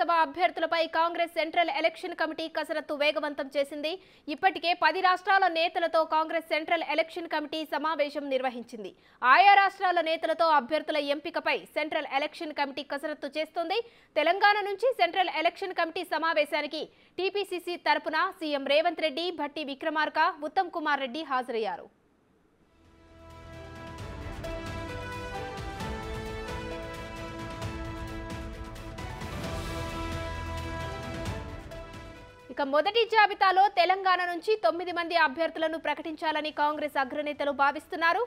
Lok Sabha అభ్యర్థులపై Congress central election committee కసరత్తు వేగవంతం చేసింది. ఇప్పటికే 10 రాష్ట్రాల నేతలతో కాంగ్రెస్ సెంట్రల్ ఎలక్షన్ కమిటీ సమావేశం నిర్వహించింది. ఆయా రాష్ట్రాల నేతలతో అభ్యర్థుల ఎంపికపై సెంట్రల్ ఎలక్షన్ కమిటీ కసరత్తు చేస్తోంది. తెలంగాణ నుంచి సెంట్రల్ ఎలక్షన్ కమిటీ సమావేశానికి టీపీసీసీ తరపున సీఎం రేవంత్ రెడ్డి, భట్టి విక్రమార్క, ఉత్తమ్ కుమార్ రెడ్డి హాజరయ్యారు. ఇక మొదటి జాబితాలో తెలంగాణ నుంచి 9 మంది అభ్యర్థులను ప్రకటించాలని కాంగ్రెస్ అగ్రనేతలు భావిస్తున్నారు.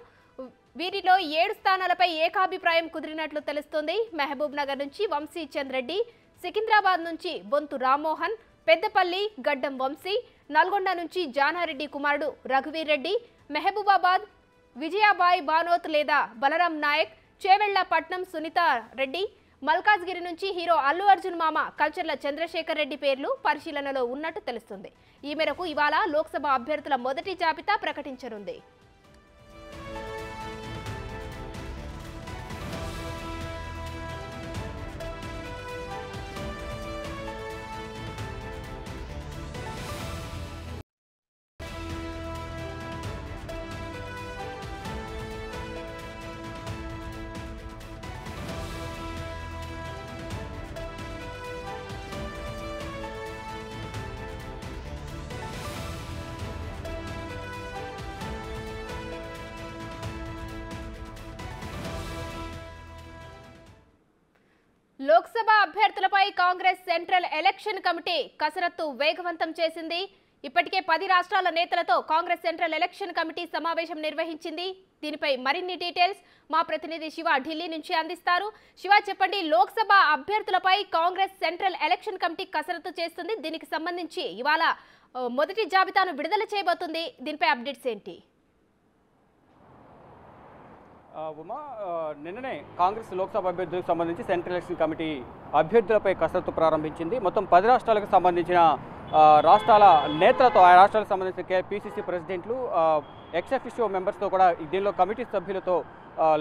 వీరిలో 7 స్థానాలపై ఏకాభిప్రాయం కుదిరినట్లు తెలుస్తోంది. మహబూబ్ నగర్ నుంచి వంశీ చంద్ రెడ్డి, సికింద్రాబాద్ నుంచి బొంతు రామ్మోహన్, పెద్దపల్లి గడ్డం వంశీ, నల్గొండ నుంచి జానారెడ్డి కుమారుడు రఘువీర్ రెడ్డి, మహబూబాబాద్ విజయాబాయ్ బానోత్ లేదా బలరాం నాయక్, చేవెళ్లపట్నం సునీత రెడ్డి, మల్కాజ్గిరి నుంచి హీరో అల్లు అర్జున్ మామ కల్చర్ల చంద్రశేఖర్ రెడ్డి పేర్లు పరిశీలనలో ఉన్నట్టు తెలుస్తుంది. ఈ మేరకు ఇవాళ లోక్సభ అభ్యర్థుల మొదటి జాబితా ప్రకటించనుంది. Lok Sabha అభ్యర్థులపై Congress central election committee కసరత్తు వేగవంతం చేసింది. ఇప్పటికే 10 రాష్ట్రాల నేతలతో కాంగ్రెస్ సెంట్రల్ ఎలక్షన్ కమిటీ సమావేశం నిర్వహించింది. దీనిపై మరిన్ని డీటెయిల్స్ మా ప్రతినిధి శివ ఢిల్లీ నుంచి అందిస్తారు. శివ, చెప్పండి, Lok Sabha అభ్యర్థులపై Congress central election committee కసరత్తు చేస్తుంది. దీనికి సంబంధించి ఇవాళ మొదటి జాబితాను విడుదల చేయబోతుంది. దీనిపై అప్డేట్స్ ఏంటి? ఉమా, నిన్ననే కాంగ్రెస్ లోక్సభ అభ్యర్థులకు సంబంధించి సెంట్రల్ ఎలక్షన్ కమిటీ అభ్యర్థులపై కసరత్తు ప్రారంభించింది. మొత్తం 10 రాష్ట్రాలకు సంబంధించిన రాష్ట్రాల నేతలతో, ఆ రాష్ట్రాలకు సంబంధించిన పీసీసీ ప్రెసిడెంట్లు, ఎక్స్ అఫిషియో మెంబర్స్తో కూడా దీనిలో కమిటీ సభ్యులతో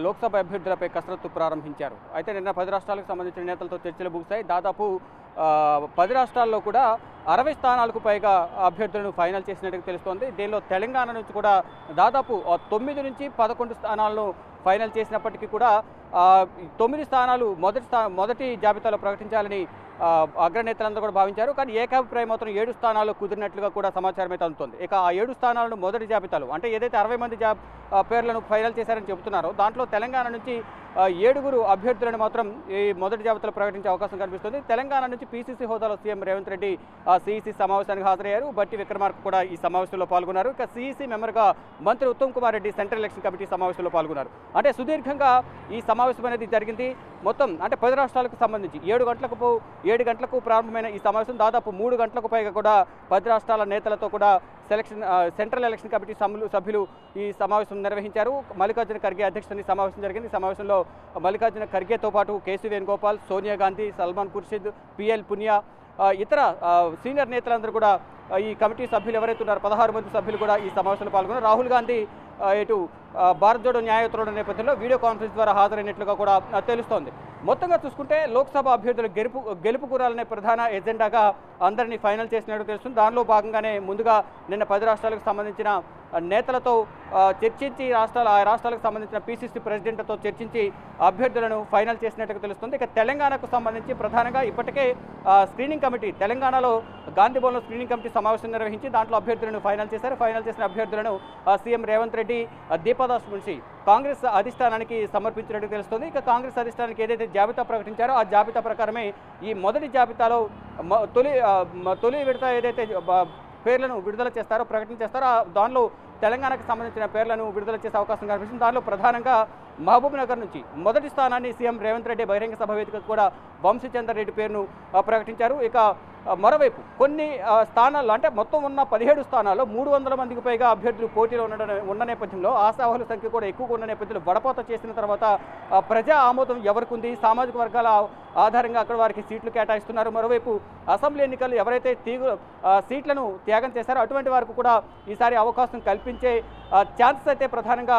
లోక్సభ అభ్యర్థులపై కసరత్తు ప్రారంభించారు. అయితే నిన్న 10 రాష్ట్రాలకు సంబంధించిన నేతలతో చర్చలు ముగిశాయి. దాదాపు 10 రాష్ట్రాల్లో కూడా 60 స్థానాలకు పైగా అభ్యర్థులను ఫైనల్ చేసినట్టుగా తెలుస్తోంది. దీనిలో తెలంగాణ నుంచి కూడా దాదాపు 9 నుంచి 11 స్థానాలను ఫైనల్ చేసినప్పటికీ కూడా 9 స్థానాలు మొదటి జాబితాలో ప్రకటించాలని అగ్రనేతలందరూ కూడా భావించారు. కానీ ఏకాభిప్రాయం మాత్రం 7 స్థానాలు కుదిరినట్లుగా కూడా సమాచారం అయితే అందుతోంది. ఇక ఆ 7 స్థానాలను మొదటి జాబితాలో, అంటే ఏదైతే 60 మంది పేర్లను ఫైనల్ చేశారని చెబుతున్నారో దాంట్లో తెలంగాణ నుంచి 7 అభ్యర్థులను మాత్రం ఈ మొదటి జాబితాలో ప్రకటించే అవకాశం కనిపిస్తుంది. తెలంగాణ నుంచి పీసీసీ హోదాలో సీఎం రేవంత్ రెడ్డి సీఈసీ సమావేశానికి హాజరయ్యారు. భట్టి విక్రమార్క కూడా ఈ సమావేశంలో పాల్గొన్నారు. ఇక సీఈసీ మెంబర్గా మంత్రి Uttam Kumar Reddy central election committee సమావేశంలో పాల్గొన్నారు. అంటే సుదీర్ఘంగా ఈ సమావేశం అనేది జరిగింది. మొత్తం అంటే 10 రాష్ట్రాలకు సంబంధించి 7 గంటలకు ప్రారంభమైన ఈ సమావేశం దాదాపు 3 గంటలకు పైగా కూడా 10 రాష్ట్రాల నేతలతో కూడా సెంట్రల్ ఎలక్షన్ కమిటీ సభ్యులు ఈ సమావేశం నిర్వహించారు. మల్లికార్జున ఖర్గే అధ్యక్షతన ఈ సమావేశం జరిగింది. ఈ సమావేశంలో మల్లికార్జున ఖర్గేతో పాటు కేసీ వేణుగోపాల్, సోనియా గాంధీ, సల్మాన్ ఖుర్షిద్, పిఎల్ పునియా, ఇతర సీనియర్ నేతలందరూ కూడా ఈ కమిటీ సభ్యులు ఎవరైతే ఉన్నారో 16 మంది సభ్యులు కూడా ఈ సమావేశంలో పాల్గొన్నారు. రాహుల్ గాంధీ ఇటు భారత్ జోడో న్యాయయాత్రల నేపథ్యంలో వీడియో కాన్ఫరెన్స్ ద్వారా హాజరైనట్లుగా కూడా తెలుస్తోంది. మొత్తంగా చూసుకుంటే లోక్సభ అభ్యర్థుల గెలుపు కూరాలనే ప్రధాన ఎజెండాగా అందరినీ ఫైనల్ చేసినట్టు తెలుస్తుంది. దానిలో భాగంగానే ముందుగా నిన్న 10 రాష్ట్రాలకు సంబంధించిన నేతలతో చర్చించి ఆ రాష్ట్రాలకు సంబంధించిన పీసీసీ ప్రెసిడెంట్లతో చర్చించి అభ్యర్థులను ఫైనల్ చేసినట్టుగా తెలుస్తుంది. ఇక తెలంగాణకు సంబంధించి ప్రధానంగా ఇప్పటికే స్క్రీనింగ్ కమిటీ, తెలంగాణలో గాంధీ భవన్లో స్క్రీనింగ్ కమిటీ సమావేశం నిర్వహించి దాంట్లో అభ్యర్థులను ఫైనల్ చేశారు. ఫైనల్ చేసిన అభ్యర్థులను సీఎం రేవంత్ రెడ్డి, దీపాదాస్ మున్షి కాంగ్రెస్ అధిష్టానానికి సమర్పించినట్టు తెలుస్తుంది. ఇక కాంగ్రెస్ అధిష్టానానికి ఏదైతే జాబితా ప్రకటించారో ఆ జాబితా ప్రకారమే ఈ మొదటి జాబితాలో తొలి విడత ఏదైతే పేర్లను విడుదల చేస్తారో, ప్రకటన చేస్తారో దానిలో తెలంగాణకు సంబంధించిన పేర్లను విడుదల చేసే అవకాశం కనిపిస్తుంది. దానిలో ప్రధానంగా మహబూబ్ నగర్ నుంచి మొదటి స్థానాన్ని సీఎం రేవంత్ రెడ్డి బహిరంగ సభ వేదికకు కూడా వంశీ చందర్ రెడ్డి పేరును ప్రకటించారు. ఇక మరోవైపు కొన్ని స్థానాల్లో, అంటే మొత్తం ఉన్న 17 స్థానాల్లో 300 మందికి పైగా అభ్యర్థులు పోటీలో ఉన్న నేపథ్యంలో ఆశావాహుల సంఖ్య కూడా ఎక్కువగా ఉన్న నేపథ్యంలో వడపోత చేసిన తర్వాత ప్రజా ఆమోదం ఎవరికి ఉంది, సామాజిక వర్గాల ఆధారంగా అక్కడ వారికి సీట్లు కేటాయిస్తున్నారు. మరోవైపు అసెంబ్లీ ఎన్నికలు ఎవరైతే సీట్లను త్యాగం చేశారో అటువంటి వారికి కూడా ఈసారి అవకాశం కల్పించే ఛాన్సెస్ అయితే ప్రధానంగా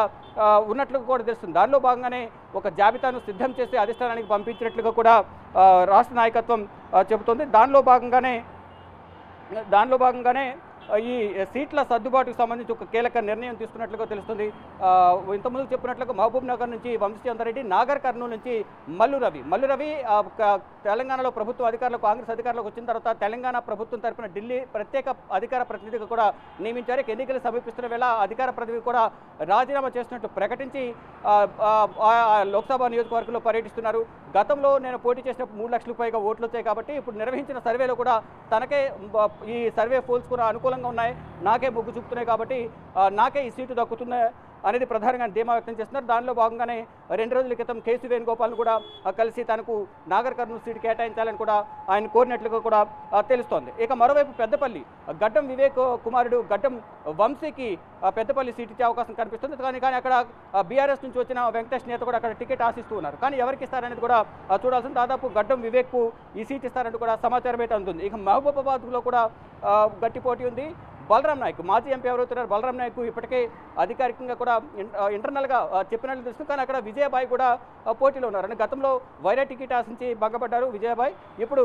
ఉన్నట్లుగా కూడా తెలుస్తుంది. దానిలో భాగంగానే ఒక జాబితాను సిద్ధం చేసి అధిష్టానానికి పంపించినట్లుగా కూడా రాష్ట్ర నాయకత్వం చెబుతోంది. దానిలో భాగంగానే ఈ సీట్ల సర్దుబాటుకు సంబంధించి ఒక కీలక నిర్ణయం తీసుకున్నట్లుగా తెలుస్తుంది. ఇంతకుముందు చెప్పినట్లుగా మహబూబ్ నగర్ నుంచి వంశీచంద్రారెడ్డి, నాగర్ కర్నూలు నుంచి మల్లు రవి తెలంగాణలో ప్రభుత్వ అధికారులు కాంగ్రెస్ అధికారులకు వచ్చిన తర్వాత తెలంగాణ ప్రభుత్వం తరఫున ఢిల్లీ ప్రత్యేక అధికార ప్రతినిధిగా కూడా నియమించారు. ఎన్నికలు సమీపిస్తున్న వేళ అధికార ప్రతినిధి కూడా రాజీనామా చేసినట్టు ప్రకటించి లోక్సభ నియోజకవర్గంలో పర్యటిస్తున్నారు. గతంలో నేను పోటీ చేసినప్పుడు 3 లక్షలకు పైగా ఓట్లు వచ్చాయి కాబట్టి ఇప్పుడు నిర్వహించిన సర్వేలో కూడా తనకే ఈ సర్వే పోల్స్ కూడా అనుకూలంగా ఉన్నాయి, నాకే మొగ్గు చూపుతున్నాయి కాబట్టి నాకే ఈ సీటు దక్కుతుంది అనేది ప్రధానంగా ధీమా వ్యక్తం చేస్తున్నారు. దానిలో భాగంగానే 2 రోజుల క్రితం కేసీ వేణుగోపాల్ను కూడా కలిసి తనకు నాగర్ కర్నూలు సీటు కేటాయించాలని కూడా ఆయన కోరినట్లుగా కూడా తెలుస్తోంది. ఇక మరోవైపు పెద్దపల్లి గడ్డం వివేక్ కుమారుడు గడ్డం వంశీకి పెద్దపల్లి సీటు ఇచ్చే అవకాశం కనిపిస్తుంది. కానీ అక్కడ బీఆర్ఎస్ నుంచి వచ్చిన వెంకటేష్ నేత కూడా అక్కడ టికెట్ ఆశిస్తూ ఉన్నారు. కానీ ఎవరికి ఇస్తారనేది కూడా చూడాల్సింది. దాదాపు గడ్డం వివేక్కు ఈ సీట్ ఇస్తారంటూ కూడా సమాచారం అయితే అందుతుంది. ఇక మహబూబాబాద్లో కూడా గట్టి పోటీ ఉంది. బలరాం నాయక్ మాజీ ఎంపీ ఎవరవుతున్నారు బలరాం నాయక్ ఇప్పటికే అధికారికంగా కూడా ఇంటర్నల్గా చెప్పినట్లు తెలుస్తుంది. కానీ అక్కడ విజయబాయ్ కూడా పోటీలో ఉన్నారు. అంటే గతంలో వైరా టికెట్ ఆశించి భంగపడ్డారు విజయబాయ్. ఇప్పుడు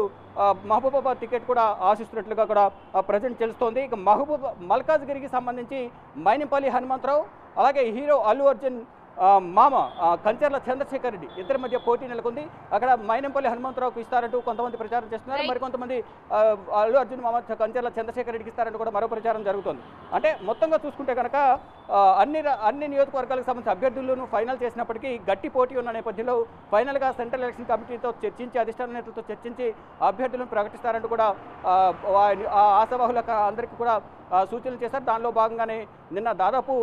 మహబూబాబాద్ టికెట్ కూడా ఆశిస్తున్నట్లుగా కూడా ప్రజెంట్ తెలుస్తోంది. ఇక మల్కాజ్గిరికి సంబంధించి మైనంపల్లి హనుమంతరావు అలాగే హీరో అల్లు అర్జున్ మామ కంచర్ల చంద్రశేఖర్ రెడ్డి ఇద్దరి మధ్య పోటీ నెలకొంది. అక్కడ మైనంపల్లి హనుమంతరావుకు ఇస్తారంటూ కొంతమంది ప్రచారం చేస్తున్నారు. మరికొంతమంది అల్లు అర్జున్ మామ కంచర్ల చంద్రశేఖర్ రెడ్డికి ఇస్తారంటూ కూడా మరో ప్రచారం జరుగుతుంది. అంటే మొత్తంగా చూసుకుంటే కనుక అన్ని నియోజకవర్గాలకు సంబంధించిన అభ్యర్థులను ఫైనల్ చేసినప్పటికీ గట్టి పోటీ ఉన్న నేపథ్యంలో ఫైనల్గా సెంట్రల్ ఎలక్షన్ కమిటీతో చర్చించి అధిష్టాన నేతలతో చర్చించి అభ్యర్థులను ప్రకటిస్తారంటూ కూడా ఆశావాహులకు అందరికీ కూడా సూచనలు చేశారు. దానిలో భాగంగానే నిన్న దాదాపు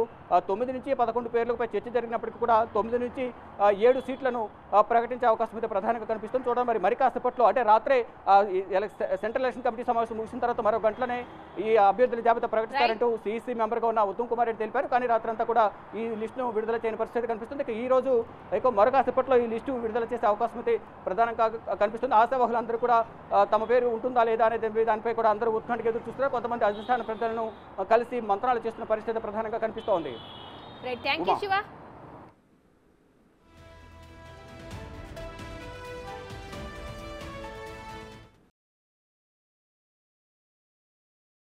9 నుంచి 11 పేర్లపై చర్చ జరిగినప్పటికీ కూడా 9 నుంచి 7 సీట్లను ప్రకటించే అవకాశం అయితే ప్రధానంగా కనిపిస్తుంది. చూడండి మరి కాసేపట్లో అంటే రాత్రే సెంట్రల్ ఎలక్షన్ కమిటీ సమావేశం ముగిసిన తర్వాత మరో గంటలోనే ఈ అభ్యర్థుల జాబితా ప్రకటిస్తారంటూ సీఈసీ మెంబర్గా ఉన్న ఉత్తమ్ కుమార్ రెడ్డి తెలిపారు. కానీ రాత్రంతా కూడా ఈ లిస్టును విడుదల చేయని పరిస్థితి కనిపిస్తుంది. ఈ రోజు మరో కాసేపట్లో ఈ లిస్టు విడుదల చేసే అవకాశం అయితే ప్రధానంగా కనిపిస్తుంది. ఆశావాహులందరూ కూడా తమ పేరు ఉంటుందా లేదా అనేది దానిపై కూడా అందరూ ఉత్కంఠగా ఎదురు చూస్తున్నారు. కొంతమంది అధిష్టాన ప్రజలను కలిసి మంత్రాలు చేస్తున్న పరిస్థితి ప్రధానంగా కనిపిస్తోంది. Right, thank you Shiva.